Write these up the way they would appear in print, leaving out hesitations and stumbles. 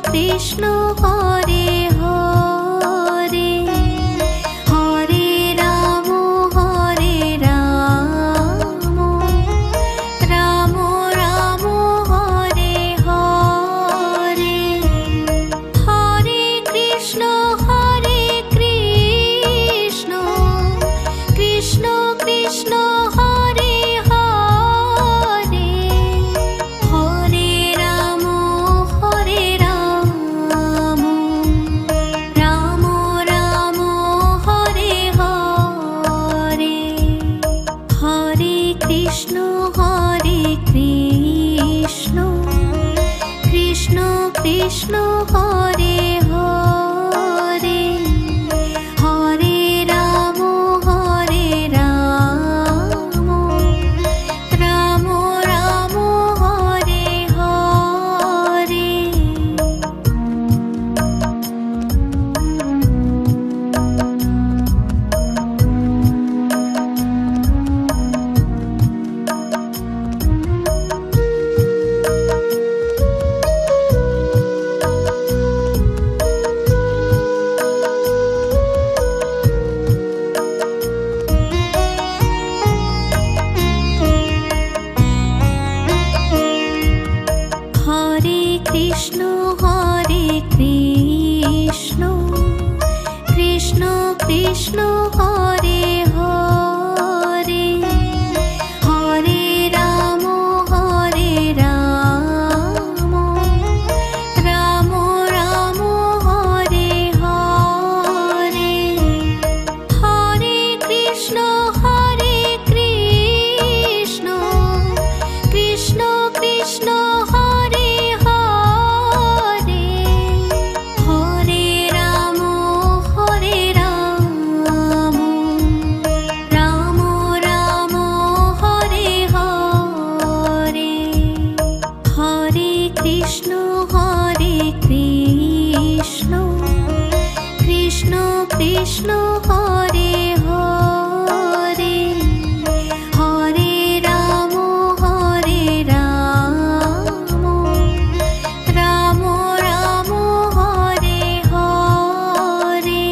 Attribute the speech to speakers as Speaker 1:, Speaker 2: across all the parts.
Speaker 1: Krishna Hare Hare, Hare Ram Ram Ram Hare Hare, Hare Krishna Krishna Krishna Hare Hare, Hare Ram Ram Ram Hare Hare, Hare Krishna Krishna Krishna Hare Hare, Hare Ram Ram Ram Hare Hare. Hare Krishna Krishna Krishna Hare Hare, Hare Ram Ram Ram Hare Hare, Hare Krishna Krishna Krishna Hare Hare, Hare Ram Ram Ram Hare Hare, Hare Krishna Krishna Krishna Hare Hare, Hare Ram Ram Ram Hare Hare.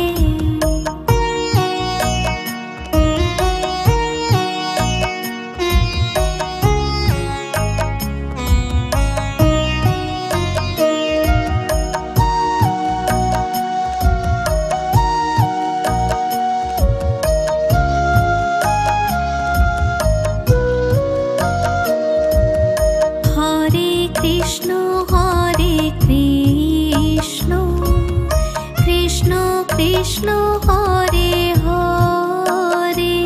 Speaker 1: Hare Krishna Krishna Krishna Hare Hare,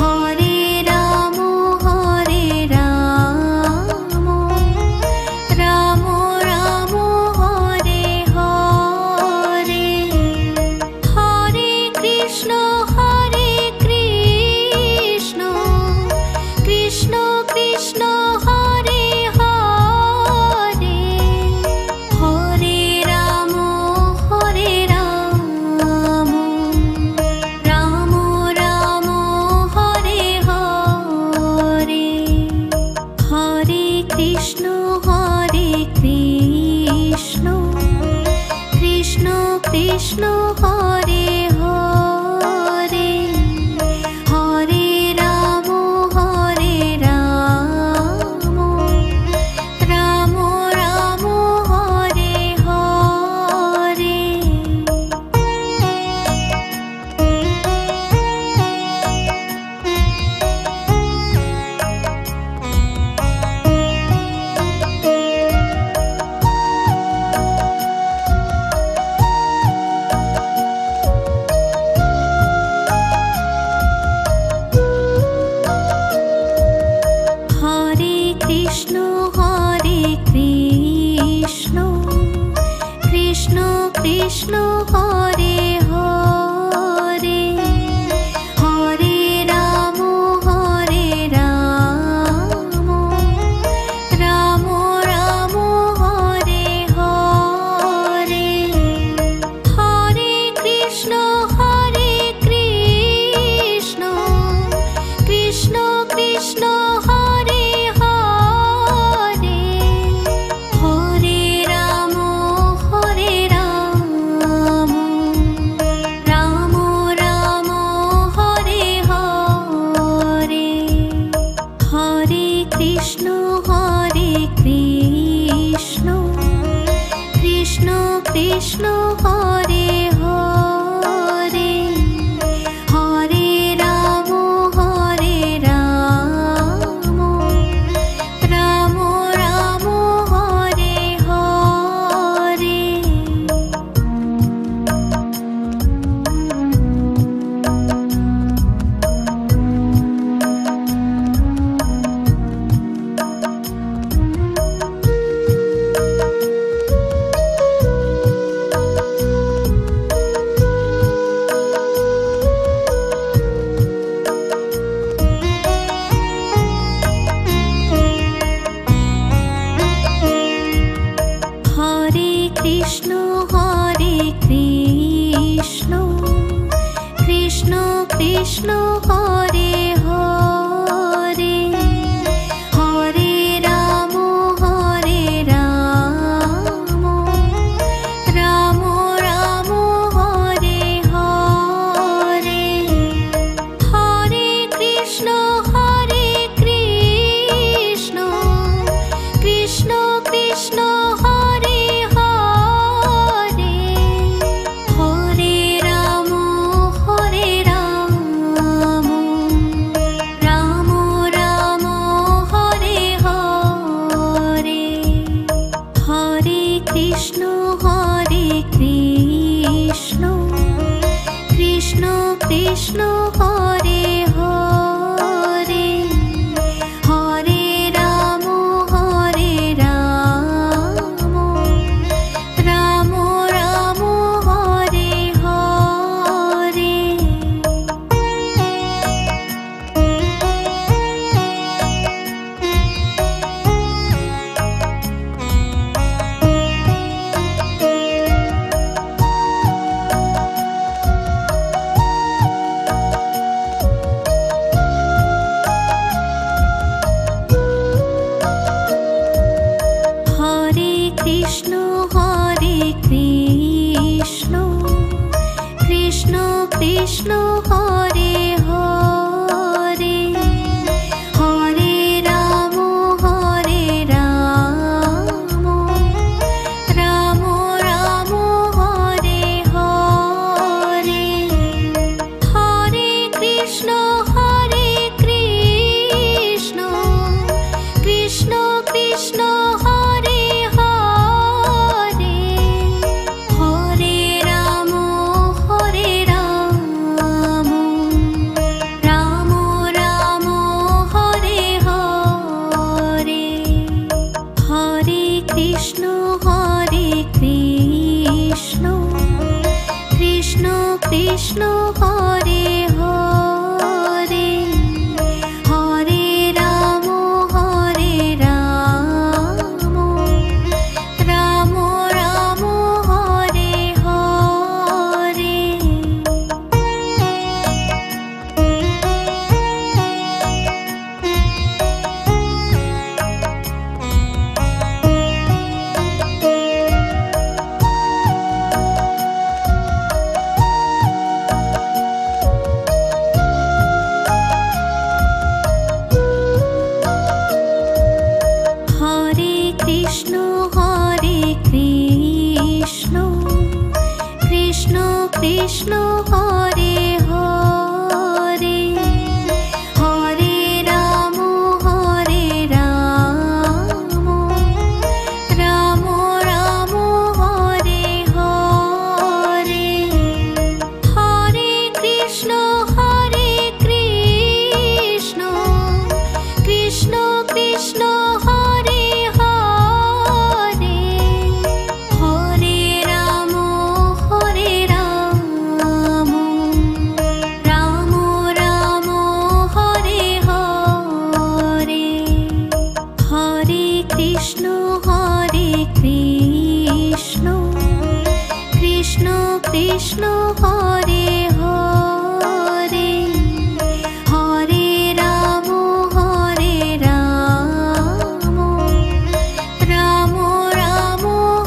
Speaker 1: Hare Ram Ram Ram Hare Hare, Hare Krishna Krishna Krishna Hare Hare, Hare Ram Ram Ram Hare Hare, Hare Krishna Krishna Krishna Hare Hare, Hare Ram Ram Ram Hare Hare. Hare Krishna Krishna Krishna Hare Hare, Hare Ram Ram Ram Hare Hare, Hare Krishna Krishna Krishna Hare Hare, Hare Ram Krishna Hare Hare, Hare Ram Ram Ram Hare Hare. Hare Krishna Hare Krishna, Krishna Krishna Hare Hare, Hare Ram Ram Ram Hare Hare. Hare Krishna Krishna Krishna Hare Hare, Hare Ram Ram Ram Hare Hare. Hare Krishna Krishna Krishna Krishna Hare Hare, Hare Ram Ram Ram Hare Hare. Hare Krishna Krishna Krishna Krishna Hare Hare, Hare Ram Ram Ram Hare Hare. Hare Krishna Krishna Krishna Krishna Hare Hare, Hare Ram Ram Ram Hare Hare. Hare Krishna Krishna Krishna Krishna Hare Hare, Hare Ram Ram Ram Hare Hare. Hare Krishna Krishna Krishna Krishna Hare Hare, Hare Ram Ram Ram Hare Hare. Hare Krishna Krishna Krishna Krishna Hare Hare, Hare Ram Ram Ram Hare Hare. Hare Krishna Krishna Krishna Krishna Hare Hare, Hare Ram Ram Ram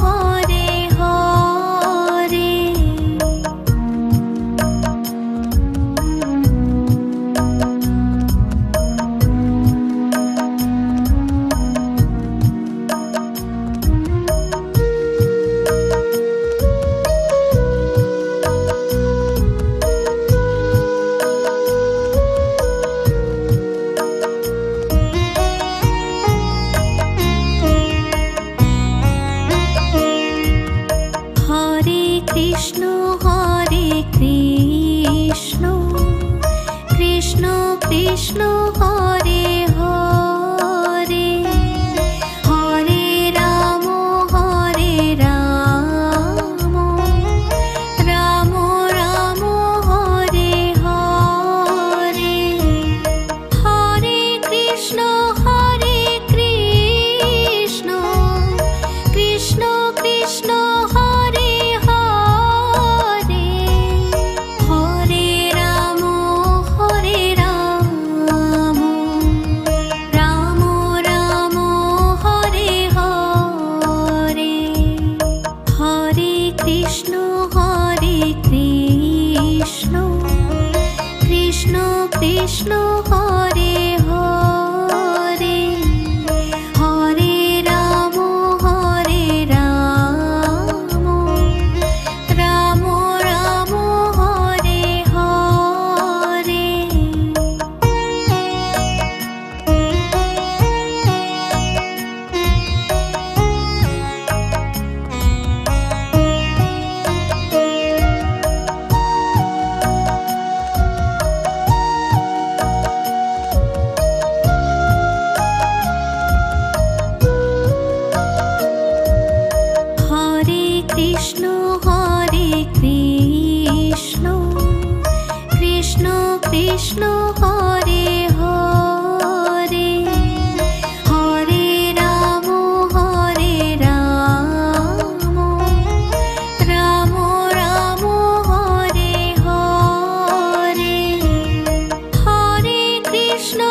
Speaker 1: Hare Hare. Krishna Hare Krishna Krishna Krishna Hare Hare Hare Ram Ram Ram Hare Hare Hare Krishna Krishna Krishna Hare Hare Hare Ram Ram Ram Hare Hare Hare Krishna Krishna Krishna Krishna Hare Hare Hare Ram Ram Ram Hare Hare Hare Krishna Krishna Krishna Hare Hare Hare Ram Ram Ram Hare Hare Hare Krishna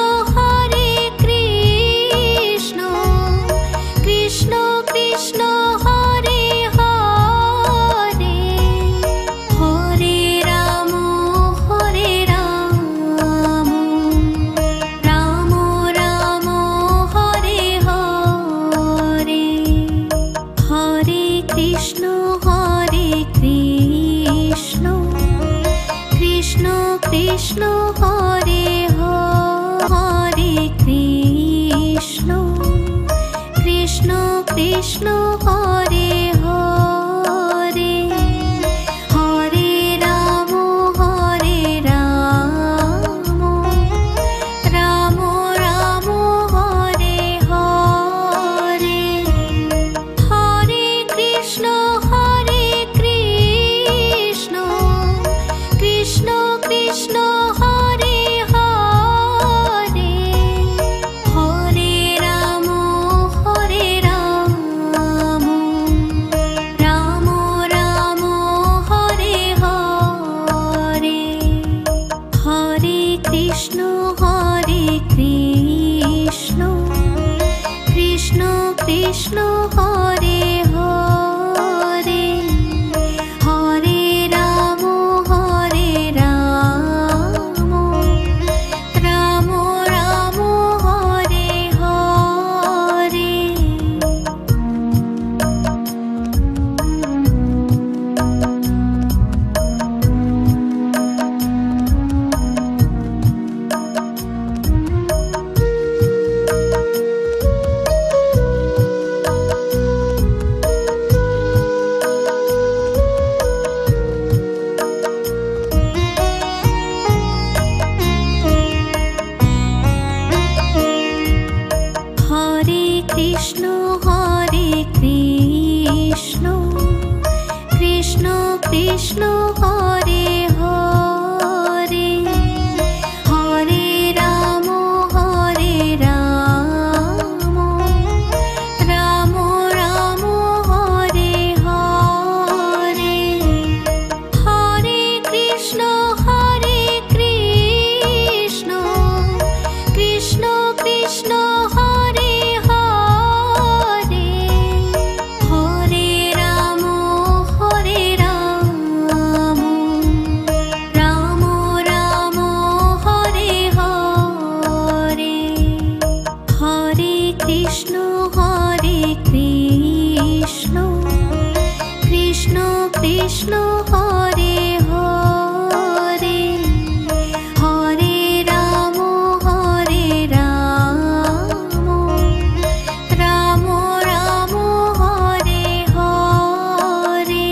Speaker 1: Krishna Krishna Krishna Hare Hare Hare Ram Ram Ram Hare Hare Hare Krishna Krishna Krishna Krishna Hare Hare Krishna Krishna Krishna Hare Hare Hare Ram Ram Ram Hare Hare Hare Krishna Krishna Krishna Krishna Hare Hare Hare Ram Ram Ram Hare Hare Hare Krishna Krishna Krishna Krishna Hare Hare Hare Ram Ram Ram Hare Hare Hare Krishna Krishna Krishna Krishna Hare Hare Hare Ram Ram Ram Hare Hare Hare Krishna Krishna Krishna Krishna Hare Hare Hare Ram Ram Ram Hare Hare Hare Krishna Krishna Krishna Krishna Hare Hare Hare Ram Ram Ram Hare Hare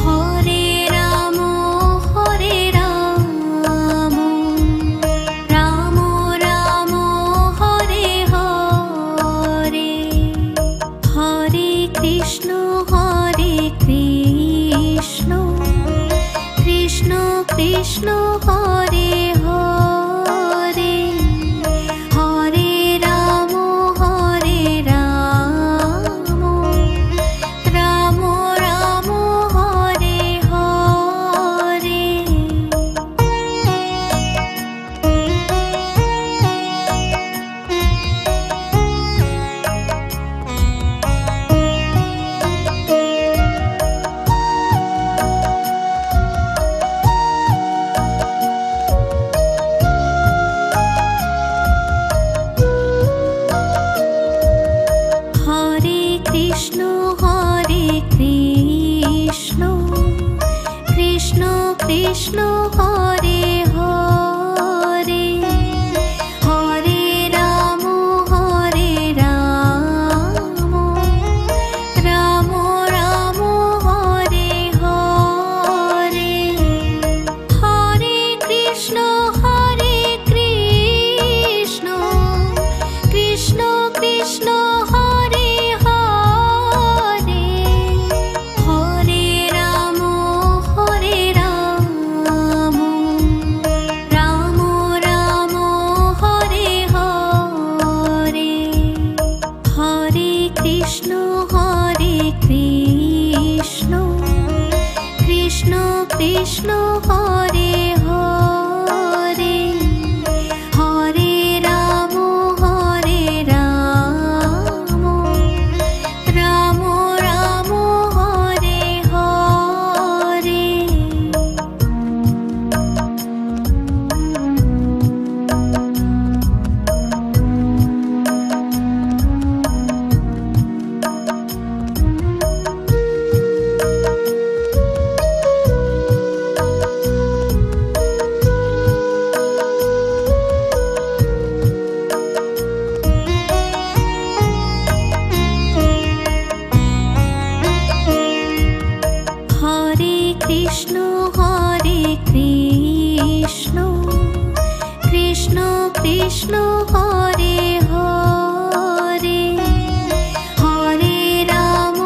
Speaker 1: Hare Krishna Hare Hare Hare Ram Ram Ram Hare Hare. Krishna Hare Krishna Krishna Krishna Hare Hare Hare Ram Ram Ram Hare Hare Hare Krishna Krishna Krishna Hare Krishna Hare Krishna Krishna Krishna Hare Hare Hare Ram Ram Ram Hare Hare. Krishna Hare Krishna Krishna Krishna Hare Hare Hare Ram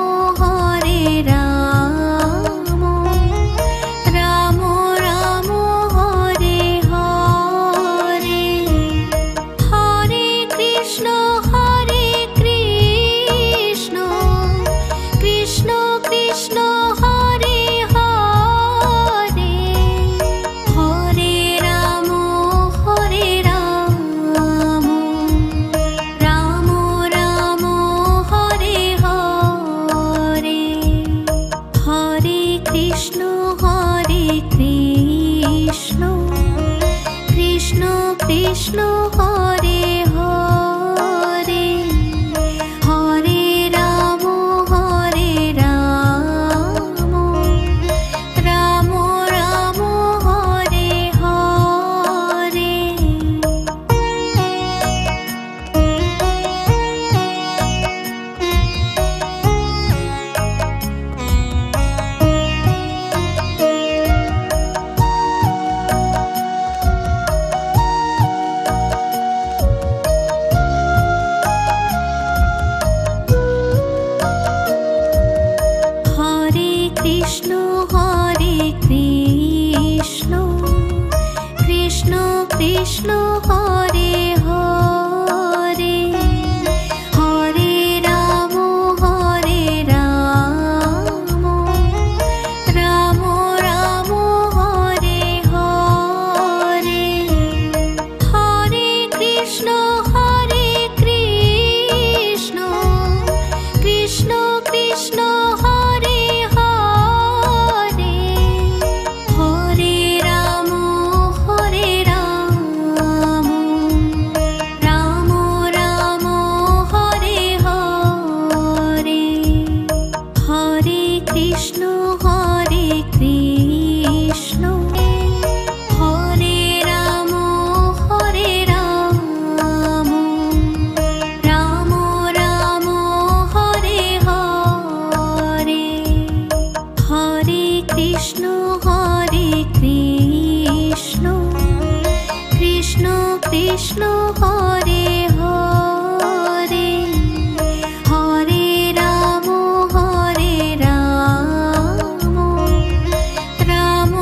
Speaker 1: Ram Ram Hare Hare Hare Krishna Krishna Krishna Hare Krishna Hare Krishna Krishna Krishna Hare Hare Hare Ram Ram Ram Hare Hare. Krishna Hare Krishna Krishna Krishna Hare Hare Hare Ram Ram Ram Hare Hare Hare Krishna Krishna Krishna Hare Krishna Hare Krishna Hare Ram Ram Ram Hare Hare Hare Krishna Hare Krishna Krishna Krishna Hare Hare Hare Ram Ram Ram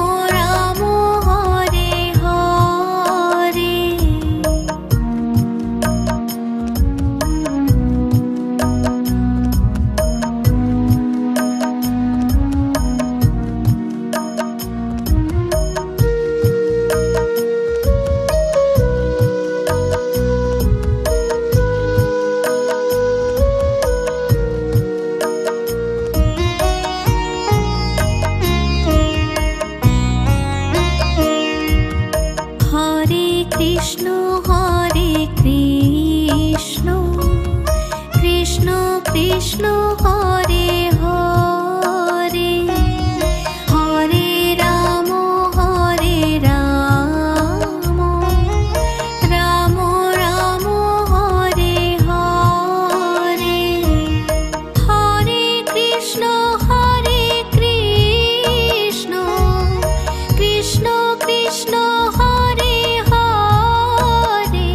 Speaker 1: Krishna Hare Hare,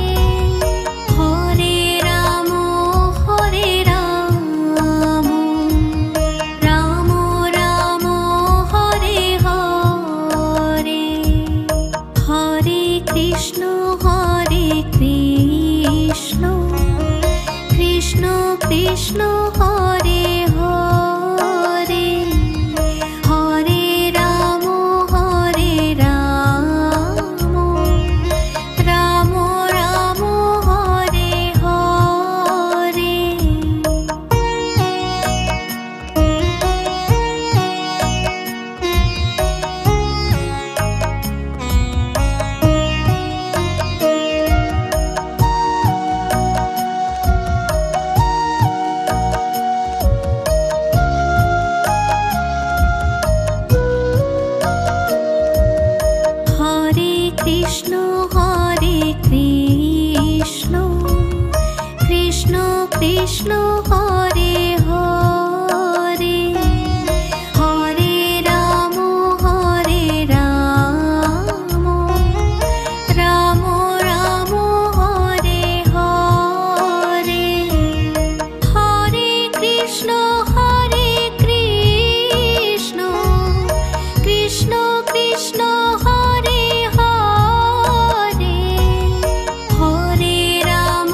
Speaker 1: Hare Ram Ram Ram Hare Hare, Hare Krishna Krishna Krishna Hare Hare, Hare Ram Ram Ram Hare Hare. Krishna Krishna Krishna Hare Hare, Hare Ram Ram Ram Hare Hare, Hare Krishna Krishna Krishna Hare Hare, Hare Ram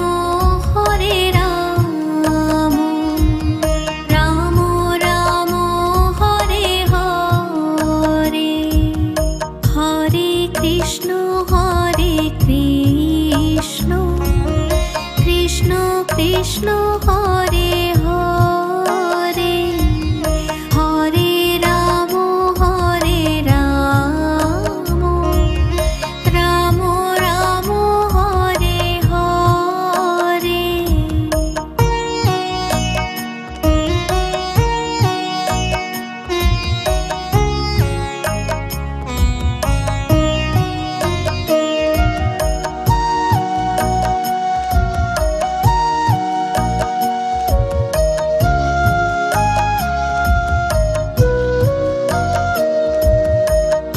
Speaker 1: Ram Ram Hare Hare, Hare Krishna Krishna Krishna Hare Hare, Hare Ram Ram Ram Hare Hare.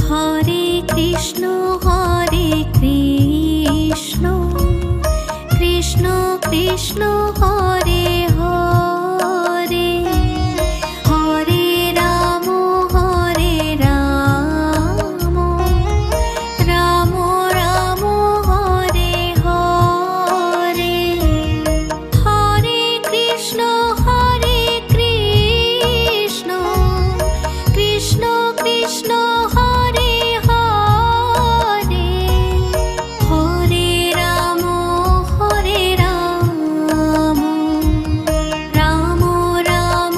Speaker 1: Hare Krishna Krishna Krishna Hare Hare, Hare Ram Ram Ram Hare Hare, Hare Krishna Krishna Krishna Hare Hare, Hare Ram Ram Ram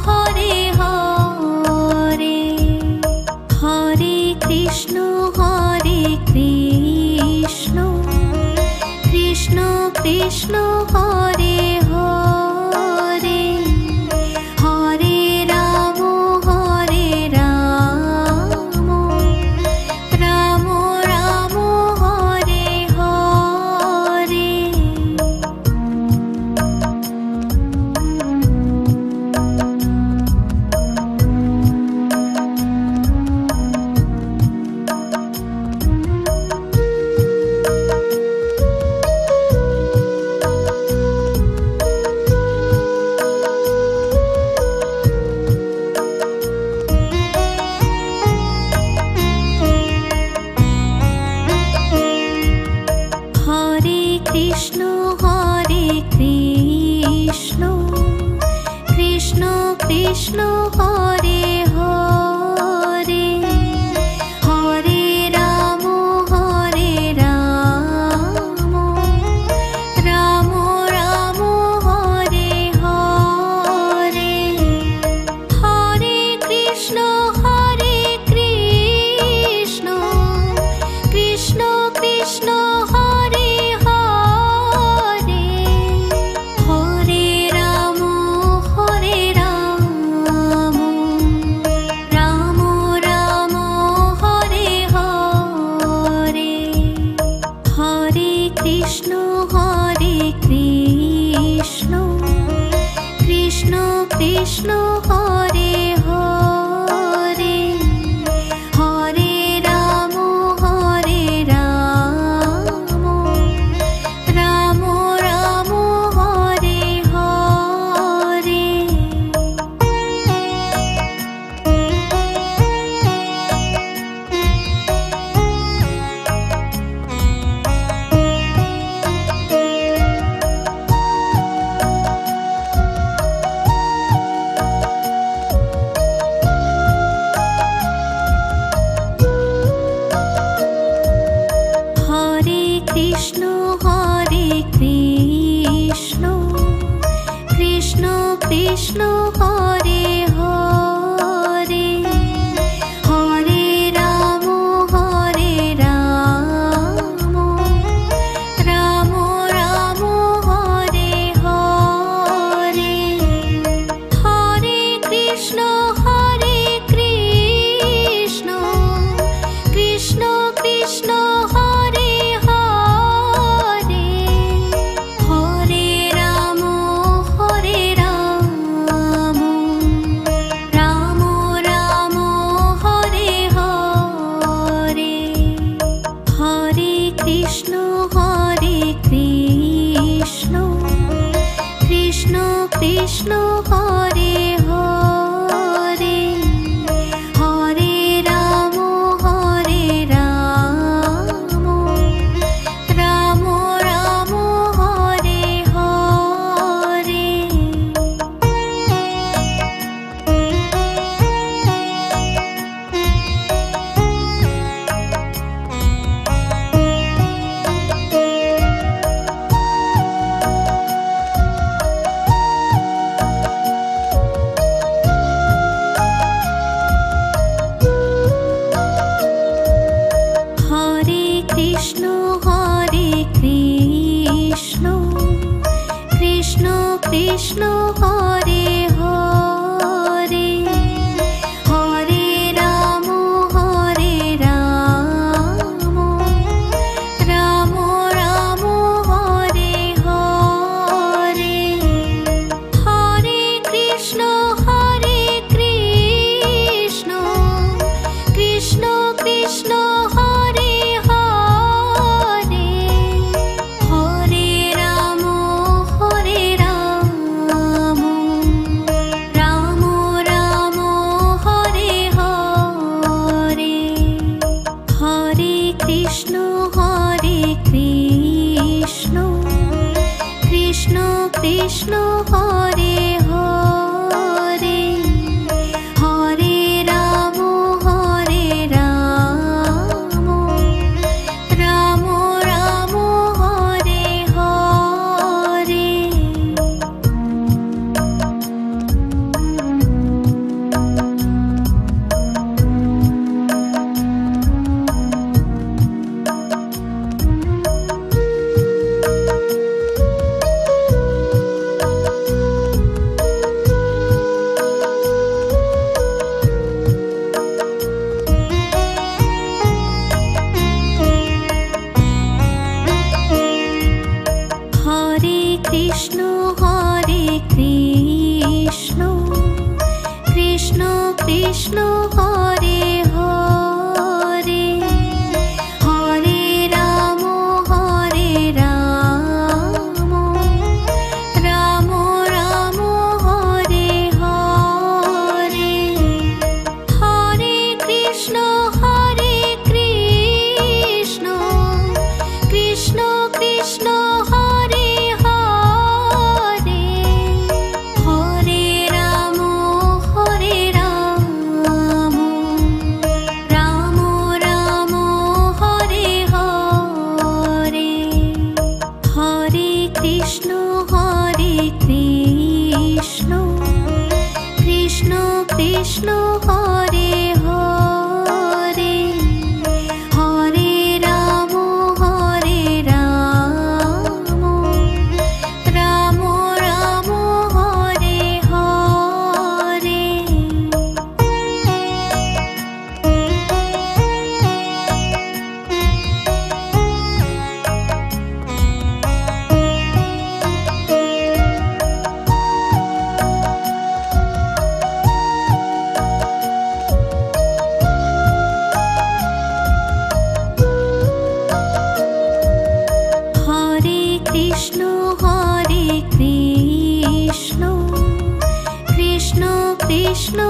Speaker 1: Hare Hare, Hare Krishna Krishna Krishna Hare Hare, Hare Ram Ram Ram Hare Hare. Hare Krishna Krishna Krishna Hare Hare, Hare Ram Ram Ram Hare Hare, Hare Krishna Krishna Krishna Hare Hare, Hare Ram Ram Ram Hare Hare, Hare Krishna Krishna Krishna Hare Hare, Hare Ram Krishna